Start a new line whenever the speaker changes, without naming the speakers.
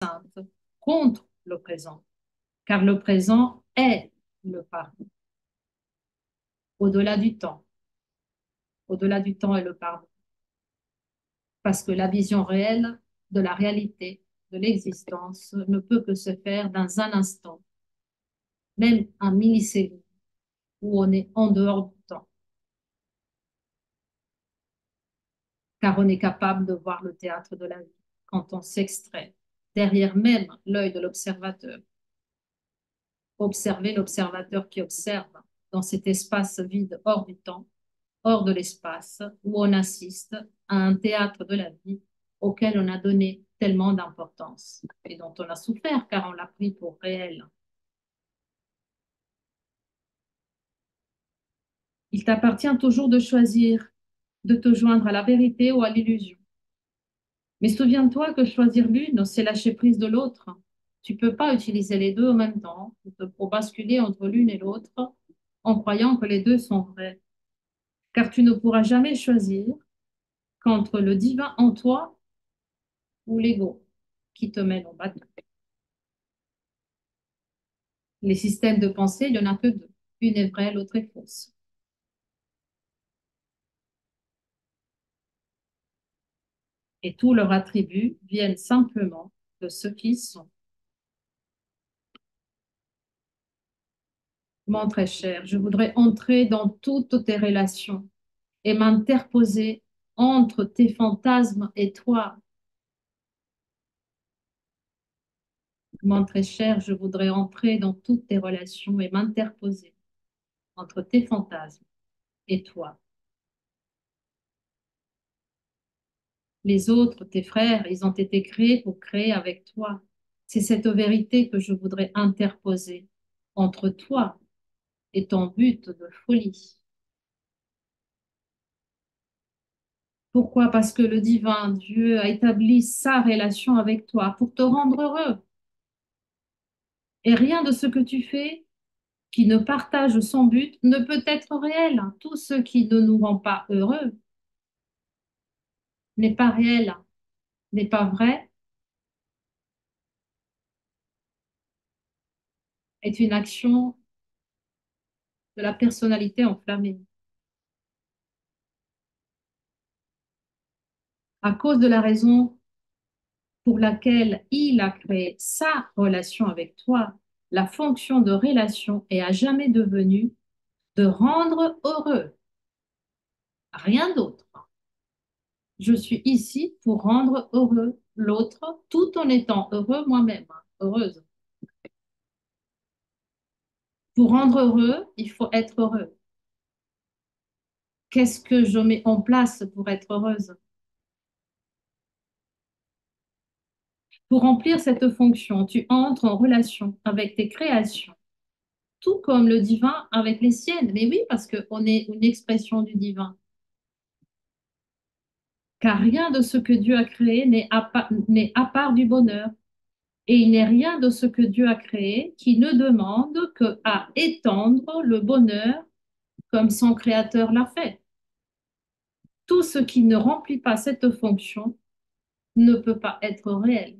sainte contre le présent, car le présent est le pardon, au-delà du temps. Au-delà du temps est le pardon, parce que la vision réelle de la réalité, de l'existence, ne peut que se faire dans un instant, même un milliseconde, où on est en dehors du temps, car on est capable de voir le théâtre de la vie quand on s'extrait derrière même l'œil de l'observateur. Observer l'observateur qui observe dans cet espace vide hors du temps, hors de l'espace, où on assiste à un théâtre de la vie auquel on a donné tellement d'importance et dont on a souffert car on l'a pris pour réel. Il t'appartient toujours de choisir de te joindre à la vérité ou à l'illusion. Mais souviens-toi que choisir l'une, c'est lâcher prise de l'autre. Tu ne peux pas utiliser les deux en même temps pour basculer entre l'une et l'autre en croyant que les deux sont vrais. Car tu ne pourras jamais choisir qu'entre le divin en toi ou l'ego qui te mène au bateau. Les systèmes de pensée, il n'y en a que deux. Une est vraie, l'autre est fausse. Et tous leurs attributs viennent simplement de ce qu'ils sont. Mon très cher, je voudrais entrer dans toutes tes relations et m'interposer entre tes fantasmes et toi. Mon très cher, je voudrais entrer dans toutes tes relations et m'interposer entre tes fantasmes et toi. Les autres, tes frères, ils ont été créés pour créer avec toi. C'est cette vérité que je voudrais interposer entre toi et ton but de folie. Pourquoi? Parce que le divin Dieu a établi sa relation avec toi pour te rendre heureux. Et rien de ce que tu fais qui ne partage son but ne peut être réel. Tout ce qui ne nous rend pas heureux n'est pas réel, n'est pas vrai, est une action de la personnalité enflammée. À cause de la raison pour laquelle il a créé sa relation avec toi, la fonction de relation est à jamais devenue de rendre heureux, rien d'autre. Je suis ici pour rendre heureux l'autre tout en étant heureux moi-même, heureuse. Pour rendre heureux, il faut être heureux. Qu'est-ce que je mets en place pour être heureuse? Pour remplir cette fonction, tu entres en relation avec tes créations, tout comme le divin avec les siennes. Mais oui, parce qu'on est une expression du divin. Car rien de ce que Dieu a créé n'est à part du bonheur. Et il n'est rien de ce que Dieu a créé qui ne demande qu'à étendre le bonheur comme son créateur l'a fait. Tout ce qui ne remplit pas cette fonction ne peut pas être réel.